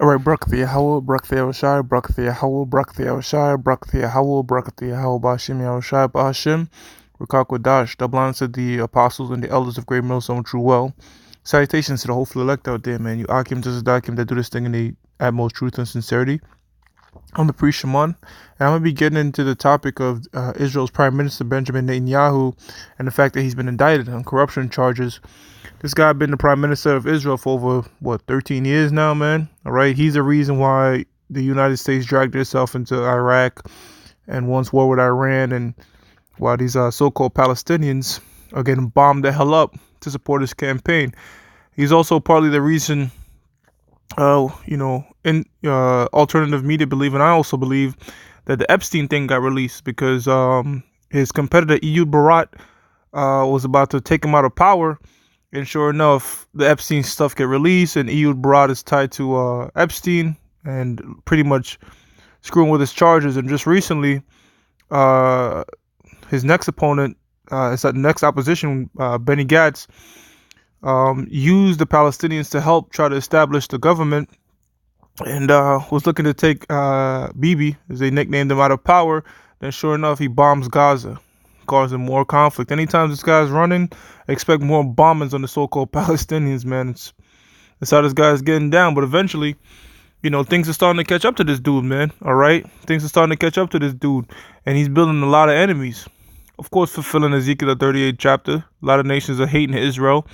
All right, Brakathiyahu, Brakathiyahu, Brakathiyahu, Brakathiyahu, Brakathiyahu, Brakathiyahu, Bashim Yahushai, Bashim, Rakakwadash, double honor to the apostles and the elders of Great Millstone True Well. Salutations to the hopeful elect out there, man. You Akim, Dakim that do this thing in the utmost truth and sincerity. I'm the priest Shimon, and I'm going to be getting into the topic of Israel's Prime Minister Benjamin Netanyahu and the fact that he's been indicted on corruption charges. This guy been the Prime Minister of Israel for over, 13 years now, man? All right, he's the reason why the United States dragged itself into Iraq and wants war with Iran, and why these so-called Palestinians are getting bombed the hell up to support his campaign. He's also partly the reason in alternative media believe, and I also believe, that the Epstein thing got released because his competitor Ehud Barak was about to take him out of power, and sure enough, the Epstein stuff get released, and Ehud Barak is tied to Epstein and pretty much screwing with his charges. And just recently, his next opponent, next opposition, Benny Gantz, used the Palestinians to help try to establish the government, and was looking to take Bibi, as they nicknamed him, out of power. Then sure enough, he bombs Gaza, causing more conflict. Anytime this guy's running, expect more bombings on the so-called Palestinians, man. That's how this guy's getting down. But eventually, things are starting to catch up to this dude, man. All right? Things are starting to catch up to this dude. And he's building a lot of enemies. Of course, fulfilling Ezekiel 38 chapter. A lot of nations are hating Israel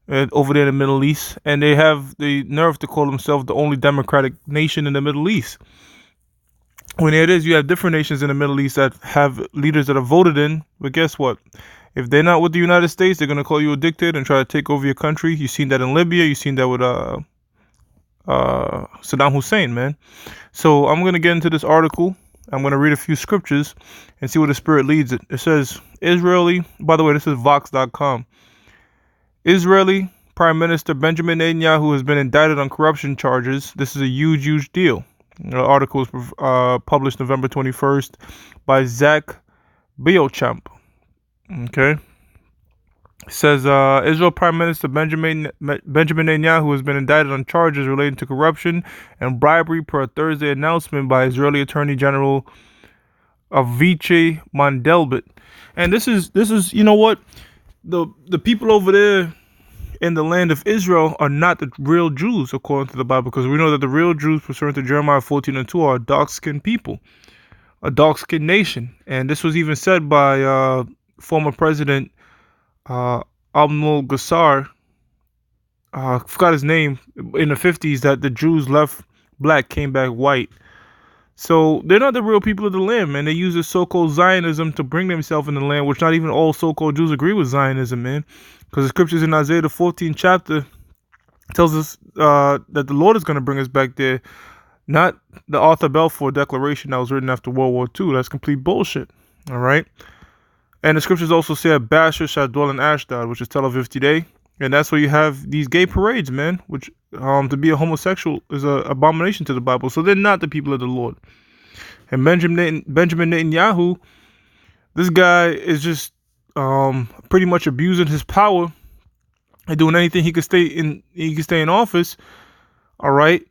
over there in the Middle East. And they have the nerve to call themselves the only democratic nation in the Middle East. When it is, you have different nations in the Middle East that have leaders that are voted in. But guess what? If they're not with the United States, they're going to call you a dictator and try to take over your country. You've seen that in Libya. You've seen that with Saddam Hussein, man. So I'm going to get into this article. I'm going to read a few scriptures and see where the Spirit leads it. It says, by the way, this is Vox.com. Israeli Prime Minister Benjamin Nathanyahu has been indicted on corruption charges. This is a huge, huge deal. The article was published November 21st by Zach Biochamp. Okay. It says Israel Prime Minister Benjamin Netanyahu has been indicted on charges relating to corruption and bribery per a Thursday announcement by Israeli Attorney General Avishai Mandelblit. And this is you know what? The people over there in the land of Israel are not the real Jews, according to the Bible, because we know that the real Jews, pursuant to Jeremiah 14:2, are a dark-skinned people, a dark-skinned nation. And this was even said by former President Abdul Gassar, I forgot his name, in the 50s, that the Jews left black, came back white. So they're not the real people of the land, man. They use this so-called Zionism to bring themselves in the land, which not even all so-called Jews agree with Zionism, man. Because the scriptures in Isaiah the 14th chapter tells us that the Lord is going to bring us back there, not the Arthur Balfour Declaration that was written after World War II. That's complete bullshit. All right. And the scriptures also say Basher shall dwell in Ashdod, which is Tel Aviv today. And that's where you have these gay parades, man, which to be a homosexual is an abomination to the Bible. So they're not the people of the Lord. And Benjamin Netanyahu, this guy is just pretty much abusing his power and doing anything he could stay in office, all right,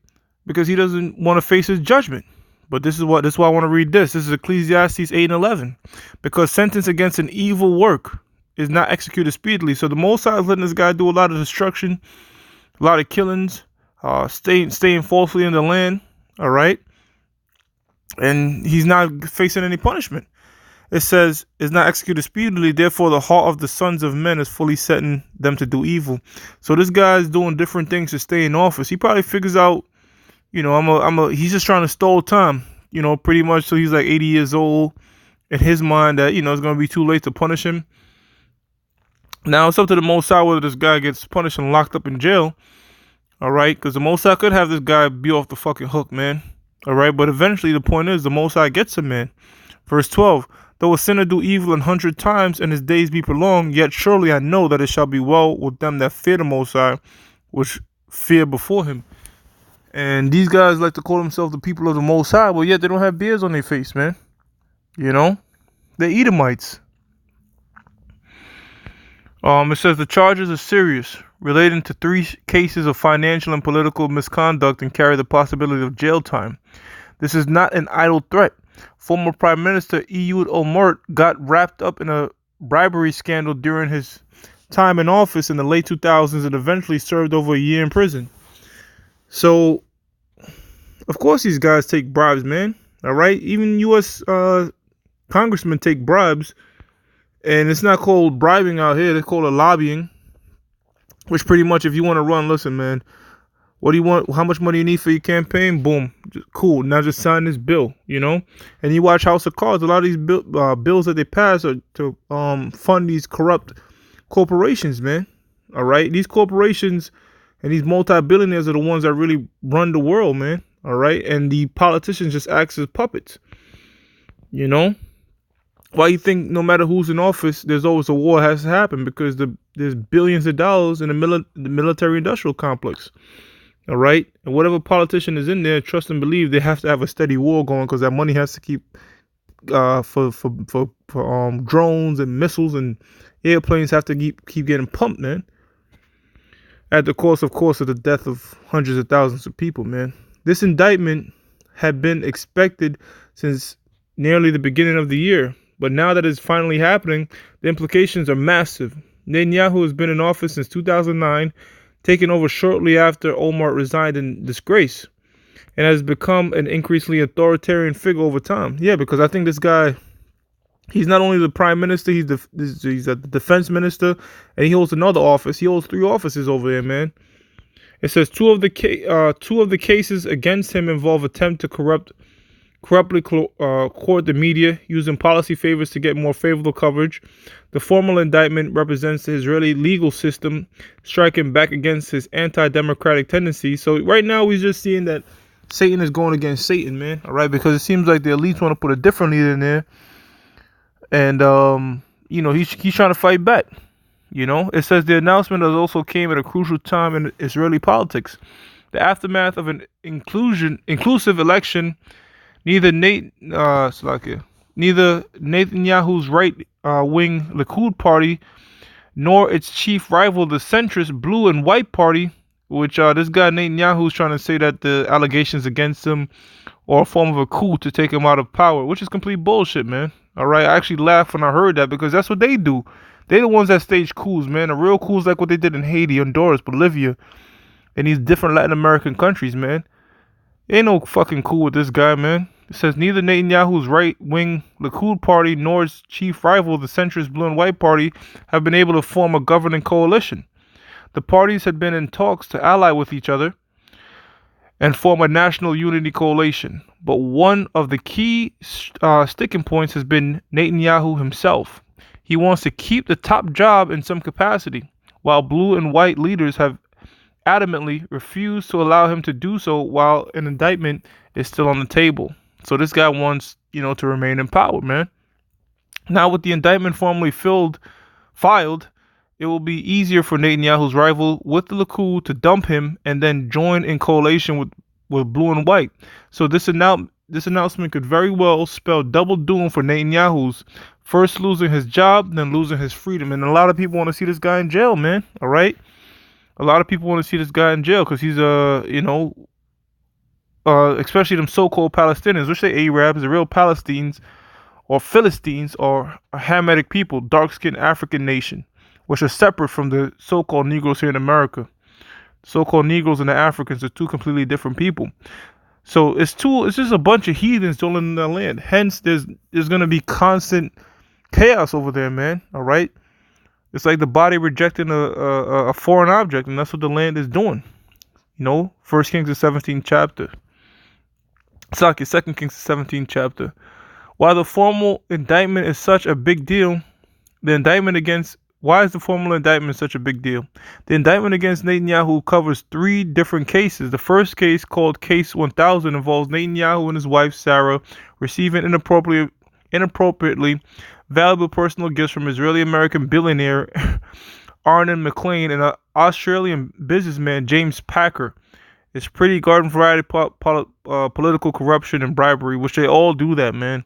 because he doesn't want to face his judgment. But this is why I want to read this. This is Ecclesiastes 8:11. Because sentence against an evil work is not executed speedily. So the Most High is letting this guy do a lot of destruction, a lot of killings, staying falsely in the land, all right? And he's not facing any punishment. It says, is not executed speedily, therefore the heart of the sons of men is fully setting them to do evil. So this guy's doing different things to stay in office. He probably figures out, he's just trying to stall time, pretty much. So he's like 80 years old. In his mind that, it's going to be too late to punish him. Now it's up to the Most High whether this guy gets punished and locked up in jail. All right. Because the Most High could have this guy be off the fucking hook, man. All right. But eventually the point is the Most High gets him, man. Verse 12. Though a sinner do evil 100 times and his days be prolonged, yet surely I know that it shall be well with them that fear the Most High, which fear before him. And these guys like to call themselves the people of the Most High, but yet they don't have beards on their face, man. They're Edomites. It says the charges are serious, relating to 3 cases of financial and political misconduct and carry the possibility of jail time. This is not an idle threat. Former Prime Minister Ehud Olmert got wrapped up in a bribery scandal during his time in office in the late 2000s and eventually served over a year in prison. So, of course, these guys take bribes, man. All right? Even U.S. Congressmen take bribes. And it's not called bribing out here. It's called a lobbying. Which pretty much, if you want to run, listen, man. What do you want? How much money you need for your campaign? Boom. Cool. Now just sign this bill, you know? And you watch House of Cards. A lot of these bills that they pass are to fund these corrupt corporations, man. All right? These corporations and these multi-billionaires are the ones that really run the world, man. All right? And the politicians just act as puppets, you know? Why you think no matter who's in office, there's always a war has to happen? Because there's billions of dollars in the military-industrial complex. All right, and whatever politician is in there, trust and believe they have to have a steady war going because that money has to keep for drones and missiles and airplanes have to keep getting pumped, man. At the cost, of course, of the death of hundreds of thousands of people, man. This indictment had been expected since nearly the beginning of the year, but now that it's finally happening, the implications are massive. Netanyahu has been in office since 2009. Taken over shortly after Olmert resigned in disgrace, and has become an increasingly authoritarian figure over time. Yeah, because I think this guy, he's not only the prime minister, he's the defense minister, and he holds another office. He holds 3 offices over there, man. It says two of the cases against him involve attempt to corruptly court the media, using policy favors to get more favorable coverage. The formal indictment represents the Israeli legal system striking back against his anti-democratic tendencies. So right now we're just seeing that Satan is going against Satan, man. All right, because it seems like the elites want to put a different leader in there, and you know, he's trying to fight back. You know, it says the announcement has also came at a crucial time in Israeli politics. The aftermath of an inclusive election. Neither Nathanyahu's right-wing Likud party nor its chief rival, the centrist Blue and White Party, which this guy Netanyahu is trying to say that the allegations against him are a form of a coup to take him out of power, which is complete bullshit, man. All right, I actually laughed when I heard that because that's what they do. They're the ones that stage coups, man. A real coups like what they did in Haiti, Honduras, Bolivia, and these different Latin American countries, man. Ain't no fucking coup with this guy, man. It says neither Netanyahu's right-wing Likud party nor its chief rival, the centrist Blue and White Party, have been able to form a governing coalition. The parties had been in talks to ally with each other and form a national unity coalition. But one of the key sticking points has been Netanyahu himself. He wants to keep the top job in some capacity, while Blue and White leaders have adamantly refused to allow him to do so while an indictment is still on the table. So this guy wants, you know, to remain in power, man. Now with the indictment formally filed, it will be easier for Netanyahu's rival with the Likud to dump him and then join in coalition with Blue and White. So this announcement could very well spell double doom for Netanyahu's first losing his job, then losing his freedom. And a lot of people want to see this guy in jail, man. All right. A lot of people want to see this guy in jail because he's especially them so-called Palestinians, which they Arabs, the real Palestinians or Philistines are a Hamitic people, dark-skinned African nation, which are separate from the so-called Negroes here in America. So-called Negroes and the Africans are 2 completely different people. So it's just a bunch of heathens dwelling in their land. Hence, there's gonna be constant chaos over there, man. All right. It's like the body rejecting a foreign object, and that's what the land is doing. You know, 1 Kings the 17th chapter. It's like 2 Kings the 17th chapter. While the formal indictment is such a big deal, why is the formal indictment such a big deal? The indictment against Netanyahu covers 3 different cases. The first case, called Case 1000, involves Netanyahu and his wife Sarah receiving inappropriately valuable personal gifts from Israeli-American billionaire Arnon McLean and Australian businessman James Packer. It's pretty garden variety political corruption and bribery, which they all do that, man.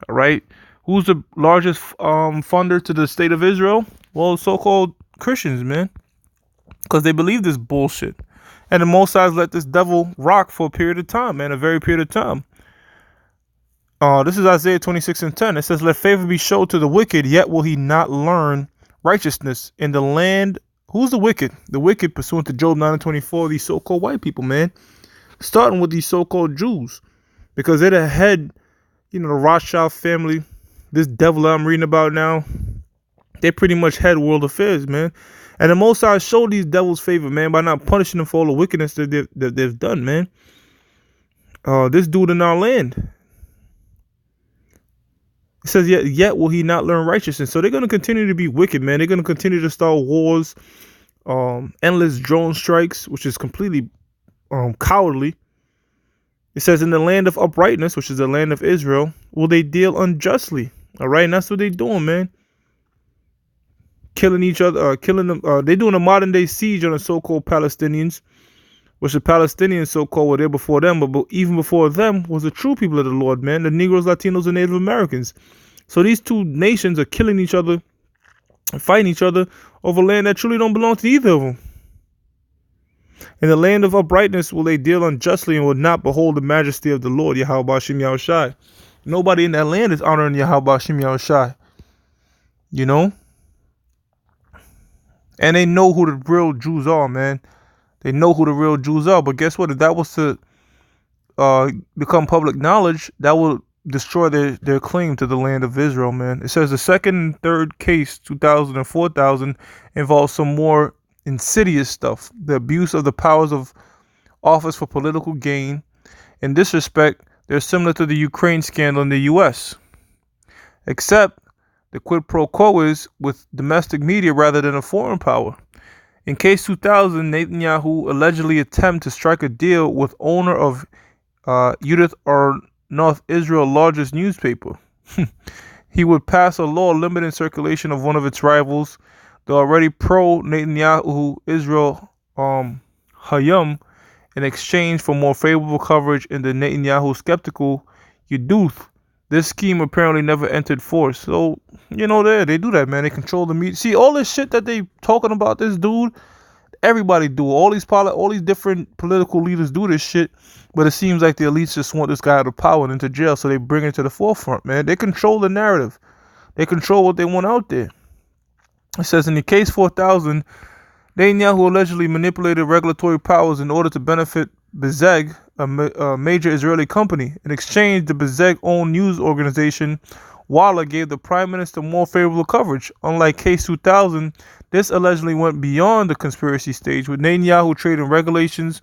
All right. Who's the largest funder to the state of Israel? Well, so-called Christians, man. because they believe this bullshit. And the Most High's let this devil rock for a period of time, man, a very period of time. This is Isaiah 26:10. It says, "Let favor be showed to the wicked, yet will he not learn righteousness in the land." Who's the wicked? The wicked, pursuant to Job 9:24, these so-called white people, man. Starting with these so-called Jews, because they're the head, the Rothschild family. This devil that I'm reading about now, they pretty much head world affairs, man. And the Most High showed these devils favor, man, by not punishing them for all the wickedness that they've done, man. This dude in our land, it says, yet will he not learn righteousness. So they're going to continue to be wicked, man. They're going to continue to start wars, endless drone strikes, which is completely cowardly. It says, in the land of uprightness, which is the land of Israel, will they deal unjustly. All right, and that's what they're doing, man. Killing each other, killing them. They're doing a modern day siege on the so-called Palestinians, which the Palestinians so-called were there before them, but even before them was the true people of the Lord, man, the Negroes, Latinos, and Native Americans. So these two nations are killing each other and fighting each other over land that truly don't belong to either of them. In the land of uprightness will they deal unjustly and will not behold the majesty of the Lord, Yahweh Bashim Yahushai. Nobody in that land is honoring Yahweh Bashim Yahushai. And they know who the real Jews are, man. They know who the real Jews are, but guess what? If that was to become public knowledge, that will destroy their claim to the land of Israel, man. It says the second and third case, 2000 and 4000, involves some more insidious stuff. The abuse of the powers of office for political gain. In this respect, they're similar to the Ukraine scandal in the U.S., except the quid pro quo is with domestic media rather than a foreign power. In case 2000, Nathanyahu allegedly attempted to strike a deal with owner of Yudith or North Israel largest newspaper. He would pass a law limiting circulation of one of its rivals, the already pro-Nathanyahu Israel Hayom, in exchange for more favorable coverage in the Netanyahu skeptical Yeduth. This scheme apparently never entered force. So, they do that, man. They control the media. See, all this shit that they talking about this dude, everybody do. All these different political leaders do this shit. But it seems like the elites just want this guy out of power and into jail, so they bring it to the forefront, man. They control the narrative. They control what they want out there. It says, in the case 4000, Netanyahu allegedly manipulated regulatory powers in order to benefit Bezek, a major Israeli company. In exchange, the Bezek-owned news organization Walla gave the prime minister more favorable coverage. Unlike case 2000, this allegedly went beyond the conspiracy stage, with Netanyahu trading regulations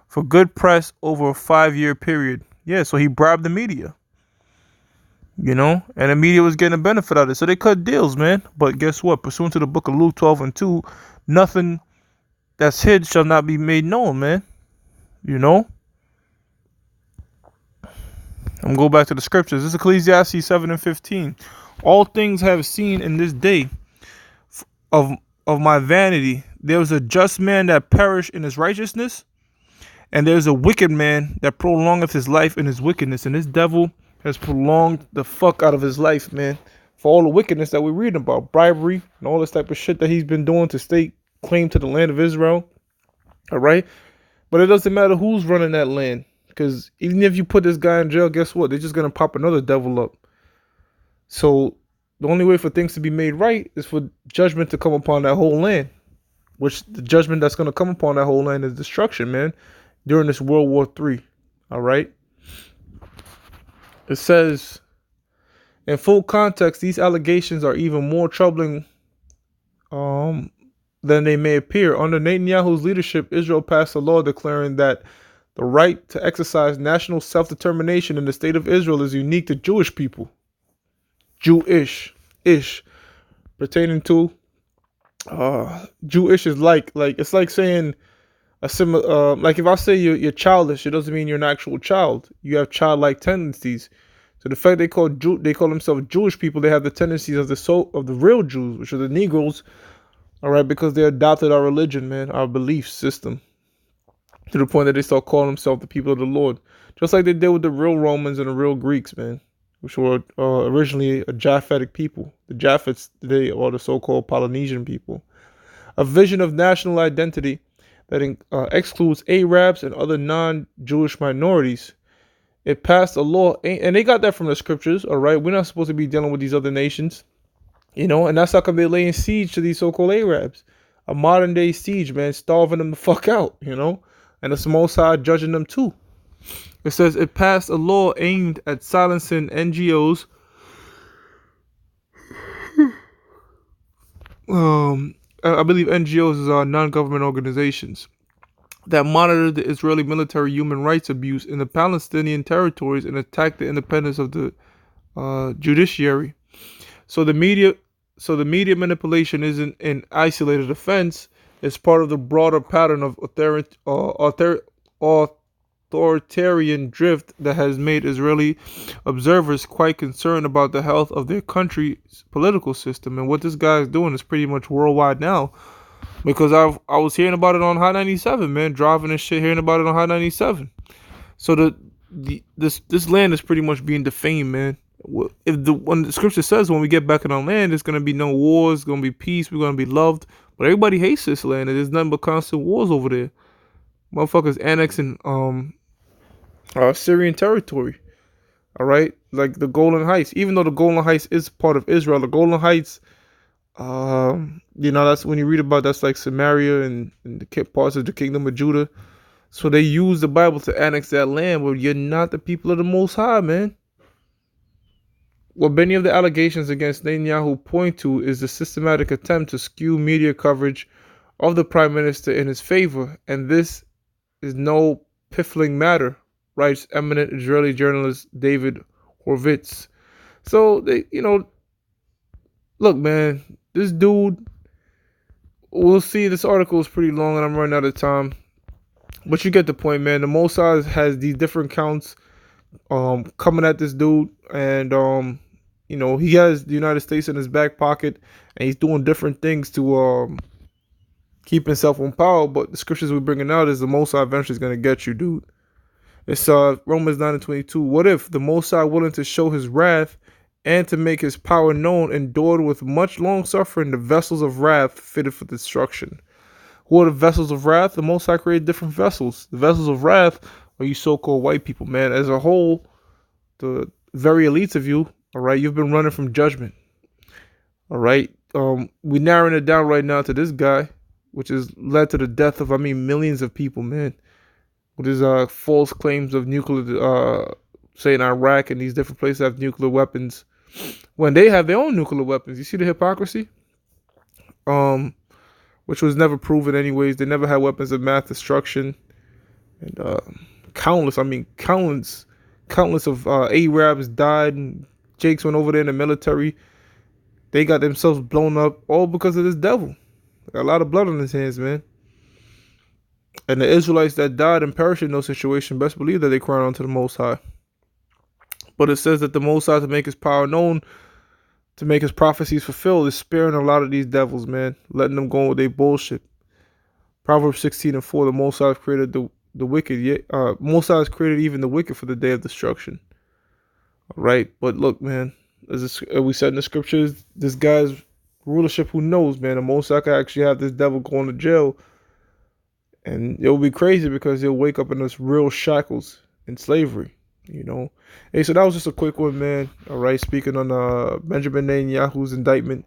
for good press over a 5-year period. Yeah, so he bribed the media. And the media was getting a benefit out of it. So they cut deals, man. But guess what? Pursuant to the book of Luke 12:2, nothing that's hid shall not be made known, man. I'm going to go back to the scriptures. This is Ecclesiastes 7:15. All things have seen in this day of my vanity. There was a just man that perished in his righteousness, and there's a wicked man that prolongeth his life in his wickedness. And this devil has prolonged the fuck out of his life, man, for all the wickedness that we're reading about, bribery and all this type of shit that he's been doing to stake claim to the land of Israel. All right. But it doesn't matter who's running that land, because even if you put this guy in jail, guess what? They're just going to pop another devil up. So the only way for things to be made right is for judgment to come upon that whole land, which the judgment that's going to come upon that whole land is destruction, man, during this World War III. All right. It says, in full context, these allegations are even more troubling than they may appear. Under Netanyahu's leadership, Israel passed a law declaring that the right to exercise national self-determination in the state of Israel is unique to Jewish people. Jewish-ish. Pertaining to Jewish is like it's like saying a similar, like if I say you're childish, it doesn't mean you're an actual child. You have childlike tendencies. So the fact they call themselves Jewish people, they have the tendencies of the real Jews, which are the Negroes. All right, because they adopted our religion, man, our belief system, to the point that they start calling themselves the people of the Lord, just like they did with the real Romans and the real Greeks, man, which were originally a Japhetic people. The Japhets today are the so-called Polynesian people. a vision of national identity that excludes Arabs and other non-Jewish minorities. It passed a law, and they got that from the scriptures, all right? We're not supposed to be dealing with these other nations, and that's how come they're laying siege to these so-called Arabs. A modern-day siege, man, starving them the fuck out. And it's the Most High judging them too. It says it passed a law aimed at silencing NGOs, I believe NGOs is non-government organizations, that monitored the Israeli military human rights abuse in the Palestinian territories and attacked the independence of the judiciary. So the media manipulation isn't an isolated offense. It's part of the broader pattern of authoritarian drift that has made Israeli observers quite concerned about the health of their country's political system. And what this guy is doing is pretty much worldwide now. Because I was hearing about it on High 97, man, driving and shit, hearing about it on High 97. So this land is pretty much being defamed, man. When the scripture says when we get back in our land, there's gonna be no wars, it's gonna be peace, we're gonna be loved. But everybody hates this land, and there's nothing but constant wars over there. Motherfuckers annexing Syrian territory. All right, like the Golan Heights. Even though the Golan Heights is part of Israel, the Golan Heights, that's when you read about, that's like Samaria and the parts of the kingdom of Judah. So they use the Bible to annex that land, but you're not the people of the Most High, man. What many of the allegations against Nathanyahu point to is the systematic attempt to skew media coverage of the prime minister in his favor, and this is no piffling matter, writes eminent Israeli journalist David Horvitz. So look, man, this dude, we'll see. This article is pretty long and I'm running out of time, but you get the point, man. The Mossad has these different counts coming at this dude, and he has the United States in his back pocket, and he's doing different things to keep himself on power. But the scriptures we're bringing out is the Mossad eventually is going to get you, dude. It's Romans 9:22. What if the Mossad, willing to show his wrath and to make his power known, endured with much long suffering the vessels of wrath fitted for destruction? Who are the vessels of wrath? The Most High created different vessels. The vessels of wrath are you so-called white people, man. As a whole, the very elites of you, all right, you've been running from judgment. All right, we're narrowing it down right now to this guy, which has led to the death of, millions of people, man. With his false claims of nuclear, say in Iraq and these different places have nuclear weapons, when they have their own nuclear weapons. You see the hypocrisy? Which was never proven anyways. They never had weapons of mass destruction. And countless of Arabs died, and Jakes went over there in the military. They got themselves blown up all because of this devil. Got a lot of blood on his hands, man. And the Israelites that died and perished in those situations, best believe that they cried unto the Most High. But it says that the Most High, to make his power known, to make his prophecies fulfilled, is sparing a lot of these devils, man. Letting them go with their bullshit. Proverbs 16:4, the Most High created the wicked. Most High has created even the wicked for the day of destruction. All right, but look, man, as we said in the scriptures, this guy's rulership, who knows, man? The Most High could actually have this devil going to jail. And it'll be crazy because he'll wake up in this real shackles in slavery, Hey, so that was just a quick one, man. All right, speaking on Benjamin Netanyahu's indictment.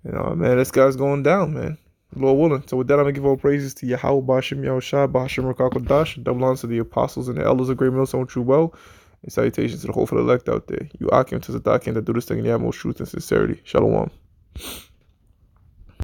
Man, this guy's going down, man. Lord willing. So with that, I'm going to give all praises to Yahweh, Bashim, Yahushua, Bashim, Rakakodash, double honors to the apostles and the elders of Great Millstone True Well, and salutations to the whole for the elect out there. You Akim to the Dakim that do this thing in the utmost truth and sincerity. Shalom.